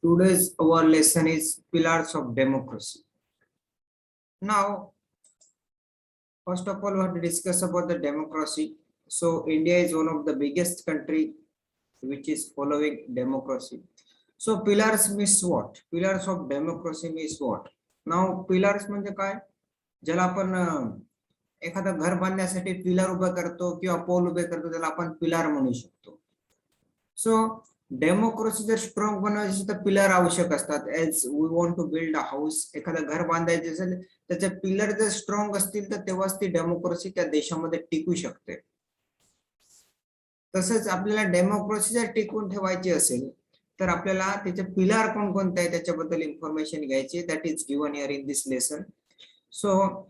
Today's our lesson is pillars of democracy. Now, first of all, we have to discuss about the democracy. So, India is one of the biggest country which is following democracy. So, pillars means what? Pillars of democracy means what? Now, pillars म्हणजे काय? ज्याला आपण एखादं घर बांधण्यासाठी pillar उभं करतो किंवा पोल उभे करतो त्याला आपण पिलर म्हणू शकतो. सो डेमोक्रेसी जर स्ट्रॉंग बनवायची तर पिलर आवश्यक असतात. As we want to build a house, एखादं घर बांधायचे असेल त्याचे पिलर जर स्ट्रॉंग असतील तर तेव्हाच ती डेमोक्रेसी त्या देशामध्ये टिकू शकते. तसंच आपल्याला डेमोक्रेसी जर टिकवून ठेवायची असेल तर आपल्याला त्याचे पिलर कोणकोणते आहे त्याच्याबद्दल इन्फॉर्मेशन घ्यायची. That is given here in this lesson. So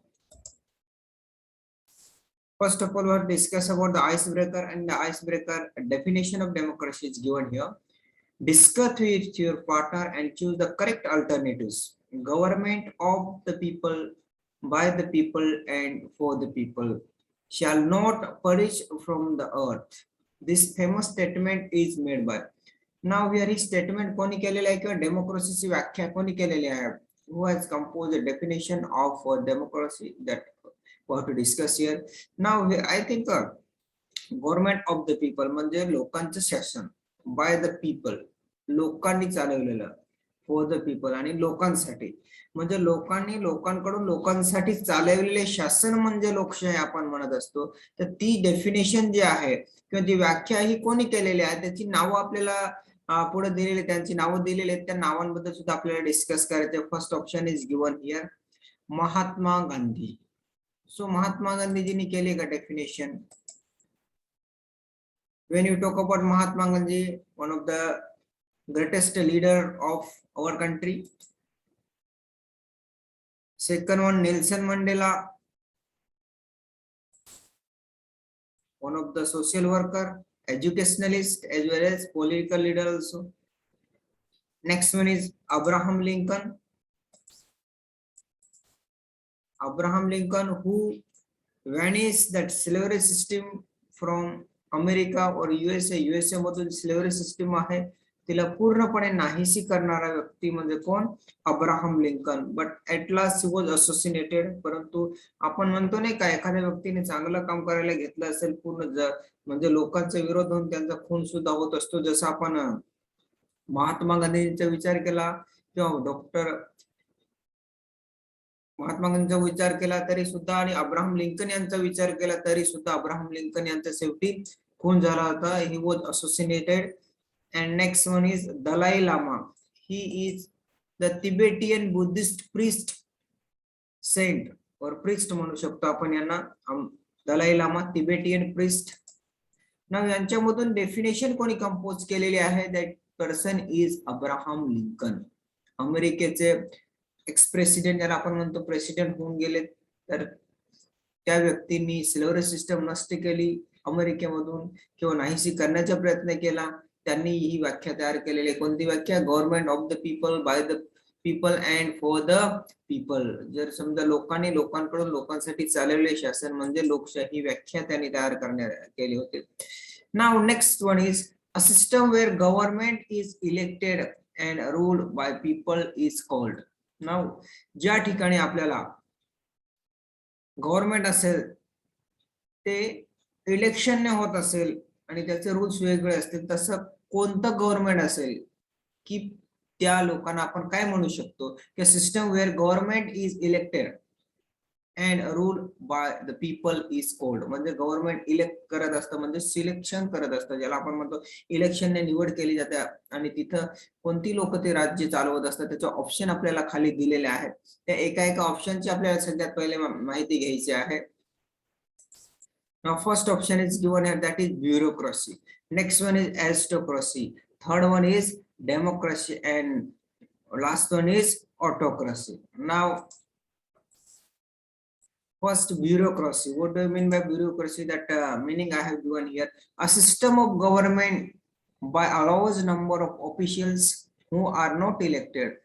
first of all, we'll discuss about the icebreaker, and the icebreaker definition of democracy is given here. Discuss with your partner and choose the correct alternatives. Government of the people, by the people, and for the people shall not perish from the earth. This famous statement is made by. Now here is statement कोणी केलेलं आहे किंवा डेमोक्रेसीची व्याख्या कोणी केलेली आहे? Who has composed a definition of democracy that we have to discuss here. Now I think government of the people म्हणजे लोकांचं शासन, by the people लोकांनी चालवलेलं, for the people आणि लोकांसाठी म्हणजे लोकांनी लोकांकडून लोकांसाठी चालवलेले शासन म्हणजे लोकशाही आपण म्हणत असतो. तर ती डेफिनेशन जी आहे किंवा ती व्याख्या ही कोणी केलेली आहे त्याची नावं आपल्याला पुढे दिलेली, त्यांची नावं दिलेली आहेत. त्या नावांबद्दल सुद्धा आपल्याला डिस्कस करायचं. First option is given here, Mahatma Gandhi. So Mahatma गांधीजींनी केले का definition? When you talk about Mahatma Gandhi, one of the greatest leader of our country. Second one, Nelson Mandela, one of the social worker, educationalist as well as political leader also. Next one is Abraham Lincoln. Abraham Lincoln, who vanished that slavery system from America और USA मधून slavery system आहे तिला पूर्णपणे नाहीशी करणारा व्यक्ती म्हणजे कोण? Abraham Lincoln. But at last he was assassinated. परंतु आपण म्हणतो नाही का एखाद्या व्यक्तीने चांगलं काम करायला घेतलं असेल पूर्ण म्हणजे लोकांचा विरोध होऊन त्यांचा खून सुद्धा होत असतो. जसं आपण महात्मा गांधींचा विचार केला किंवा महात्मा गांधींचा विचार केला तरी सुद्धा आणि अब्राहम लिंकन यांचा विचार केला तरी सुद्धा अब्राहम लिंकन यांचा शेवटी खून झाला होता. He was assassinated. And next one is Dalai Lama. He is the Tibetan Buddhist priest saint और प्रिस्ट म्हणू शकतो आपण यांना. Dalai Lama Tibetan priest. ना यांच्यामधून डेफिनेशन कोणी कंपोज केलेली आहे? That person is Abraham Lincoln. अमेरिकेचे एक्स प्रेसिडेंट ज्याला आपण म्हणतो प्रेसिडेंट होऊन गेले तर त्या व्यक्तींनी स्लेव्हरी सिस्टम नष्ट केली अमेरिकेमधून किंवा नाहीशी करण्याचा प्रयत्न केला. त्यांनी ही व्याख्या तयार केलेली. कोणती व्याख्या? Government of the people, bye the people and for the people. जर समजा लोकांनी लोकांकडून लोकांसाठी चालवलेले शासन म्हणजे लोकशाही व्याख्या त्यांनी तयार करण्यात केली होती. Now next one is a system where government is elected and ruled by people is called. Now ज्या ठिकाणी आपल्याला गव्हर्नमेंट असेल ते इलेक्शनने होत असेल आणि त्याचे रूल्स वेगळे असतील तसं कोणतं गव्हर्नमेंट असेल की त्या लोकांना आपण काय म्हणू शकतो की system where government is elected and rule by the people is called. म्हणजे गव्हर्नमेंट इलेक्ट करत असतं म्हणजे सिलेक्शन करत असतं ज्याला आपण म्हणतो इलेक्शनने निवड केली जाते आणि तिथं कोणती लोक ते राज्य चालवत असतात त्याचे ऑप्शन आपल्याला खाली दिलेले आहेत. त्या एका ऑप्शनची आपल्याला सगळ्यात पहिले माहिती घ्यायची आहे. Now first option is given here, that is bureaucracy. Next one is aristocracy. Third one is democracy and last one is autocracy. Now first, bureaucracy. What do you mean by bureaucracy? That meaning I have given here. A system of government by a large number of officials who are not elected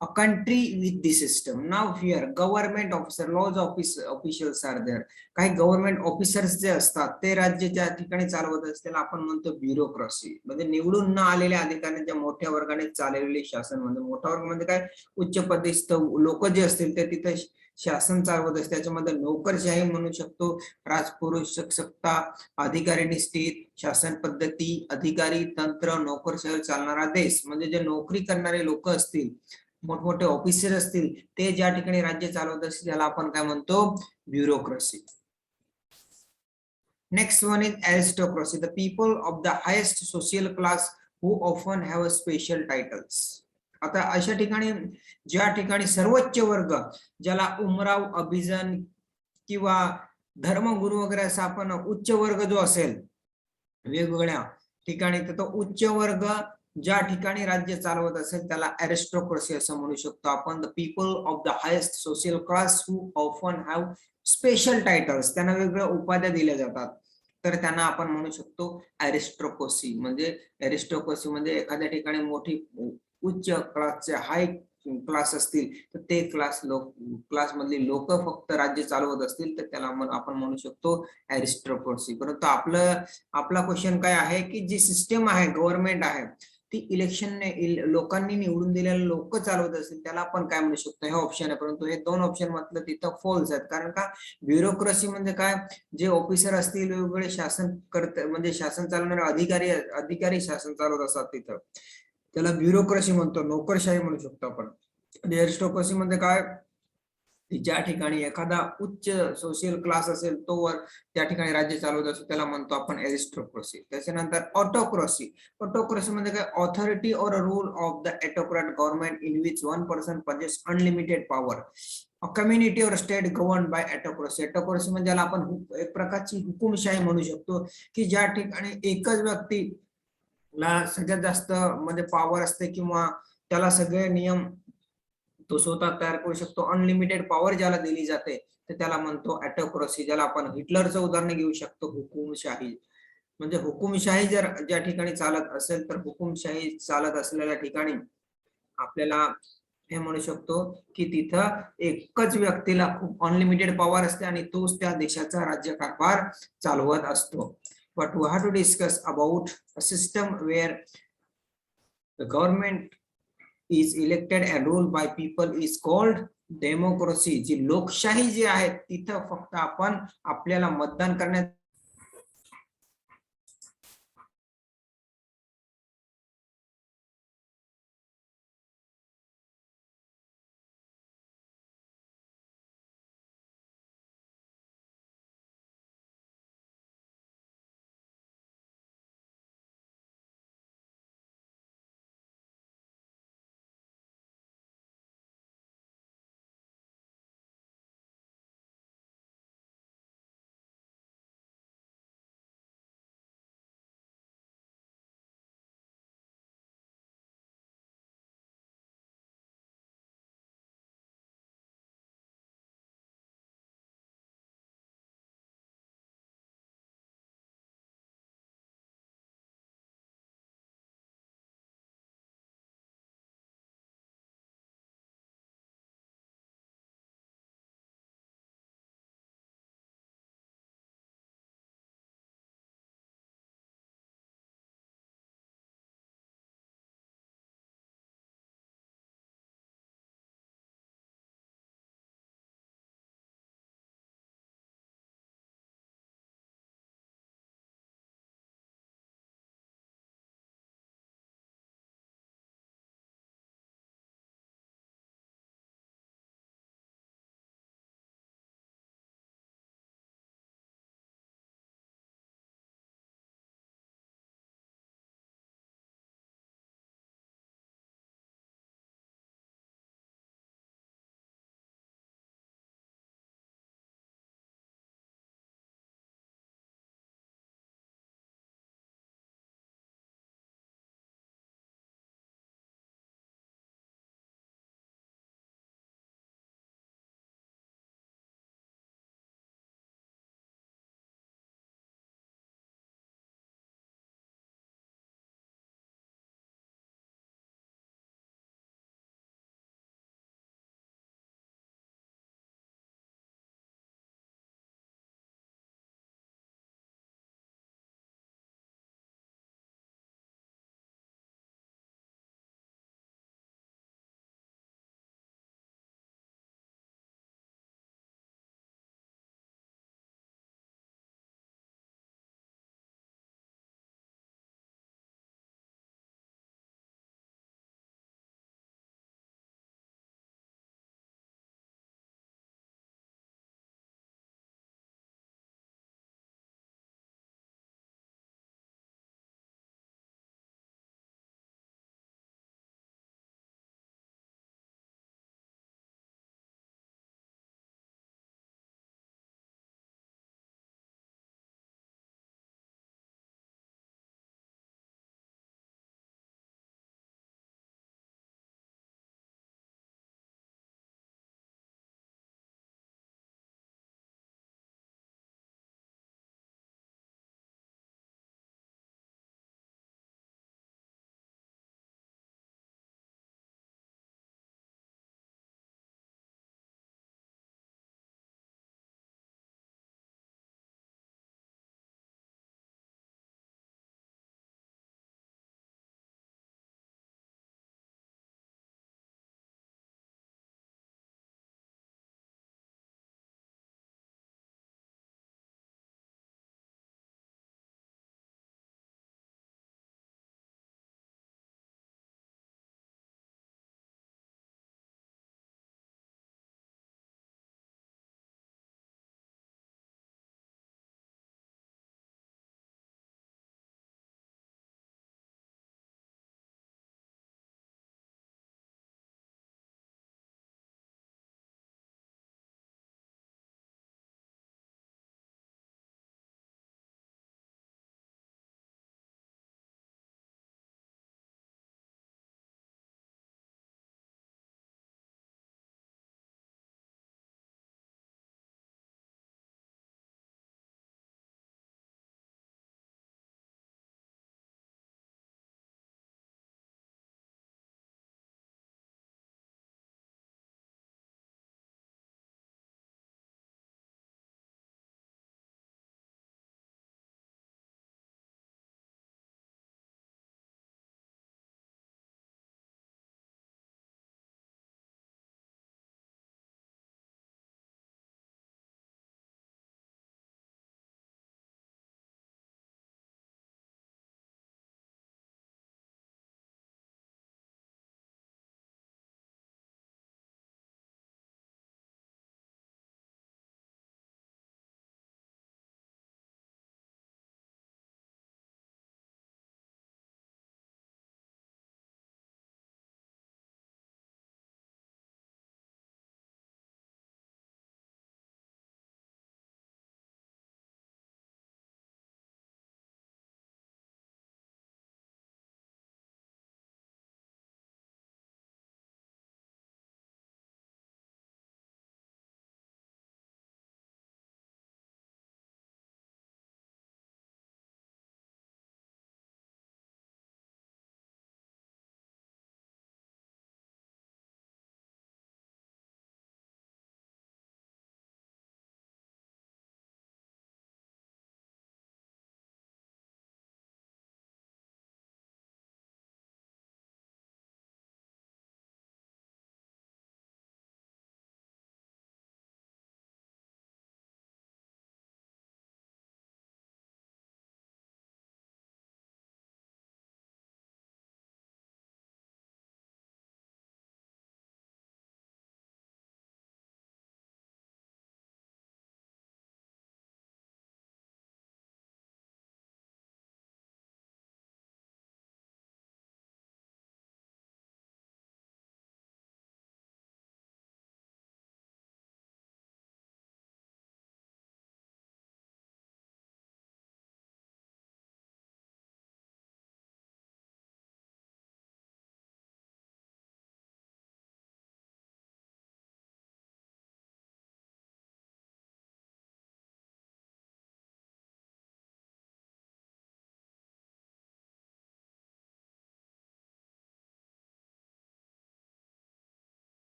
a country with the system. Now here government officer, laws officials are there. काही government officers जे असतात ते राज्य ज्या ठिकाणी चालवत असतात त्याला आपण म्हणतो ब्युरोक्रेसी. म्हणजे निवडून न आलेल्या अधिकाऱ्यांच्या मोठ्या वर्गाने चालवलेले शासन. म्हणजे मोठा वर्ग म्हणजे काय, उच्च पदस्थ लोक जे असतील ते तिथे शासन चालवत असते. त्याच्यामध्ये नोकरशाही म्हणू शकतो, राजपुरुष सत्ता, अधिकारी निश्चित शासन पद्धती, अधिकारी तंत्र, नोकरशाही चालणारा देश. म्हणजे जे नोकरी करणारे लोक असतील, मोठमोठे ऑफिसर असतील, ते ज्या ठिकाणी राज्य चालवत असतील त्याला आपण काय म्हणतो, bureaucracy. Next one is aristocracy, the people of the highest social class who often have special titles. आता अशा ठिकाणी ज्या ठिकाणी सर्वोच्च वर्ग, ज्याला उमराव, अभिजन किंवा धर्मगुरू वगैरे असा आपण उच्च वर्ग जो असेल वेगवेगळ्या ठिकाणी, तर तो उच्च वर्ग ज्या ठिकाणी राज्य चालवत असेल त्याला अरिस्टोक्रेसी असं म्हणू शकतो आपण. The people of the highest social class who often have special titles, त्यांना वेगवेगळ्या उपाध्या दिल्या जातात, तर त्यांना आपण म्हणू शकतो अरिस्टोक्रेसी. म्हणजे अरिस्टोक्रेसी म्हणजे एखाद्या ठिकाणी मोठी उच्च क्लासचे हाय क्लास असतील तर ते क्लास मधली लोक फक्त राज्य चालवत असतील तर त्याला आपण म्हणू शकतो अरिस्टोक्रेसी. परंतु आपला क्वेश्चन काय आहे की जी सिस्टम आहे, गव्हर्नमेंट आहे, ती इलेक्शनने लोकांनी निवडून दिलेले लोक चालवत असतील त्याला आपण काय म्हणू शकतो, हे ऑप्शन आहे. परंतु हे दोन ऑप्शन मधलं तिथं फॉल्स आहेत. कारण का, ब्युरोक्रेसी म्हणजे काय, जे ऑफिसर असतील वेगवेगळे शासन करते, म्हणजे शासन चालवणारे अधिकारी शासन चालवत असतात तिथं, त्याला ब्युरोक्रेसी म्हणतो, नोकरशाही म्हणू शकतो आपण. अरिस्टोक्रेसी म्हणजे काय, ज्या ठिकाणी एखादा उच्च सोशल क्लास असेल तो त्या ठिकाणी राज्य चालवत असतो त्याला म्हणतो आपण अरिस्टोक्रेसी. त्याच्यानंतर ऑटोक्रेसी. ऑटोक्रेसी म्हणजे काय, ऑथॉरिटी और rule of the autocrat government in which one person possesses unlimited power. Community और state govern by autocracy. Autocracy म्हणजे ज्याला आपण एक प्रकारची हुकुमशाही म्हणू शकतो, की ज्या ठिकाणी एकच व्यक्तीला सगळ्यात जास्त म्हणजे पॉवर असते किंवा त्याला सगळे नियम तो स्वतः तयार करू शकतो, अनलिमिटेड पॉवर ज्याला दिली जाते तर त्याला म्हणतो ऑटोक्रेसी. ज्याला आपण हिटलरचं उदाहरण घेऊ शकतो, हुकुमशाही. म्हणजे हुकुमशाही जर ज्या ठिकाणी चालत असेल तर हुकुमशाही चालत असलेल्या ठिकाणी आपल्याला हे म्हणू शकतो की तिथं एकच व्यक्तीला खूप अनलिमिटेड पॉवर असते आणि तोच त्या देशाचा राज्यकारभार चालवत असतो. But we have to discuss about a system where the government is elected and ruled by people is called democracy. जी लोकशाही जी आहे तिथं फक्त आपण आपल्याला मतदान करण्यात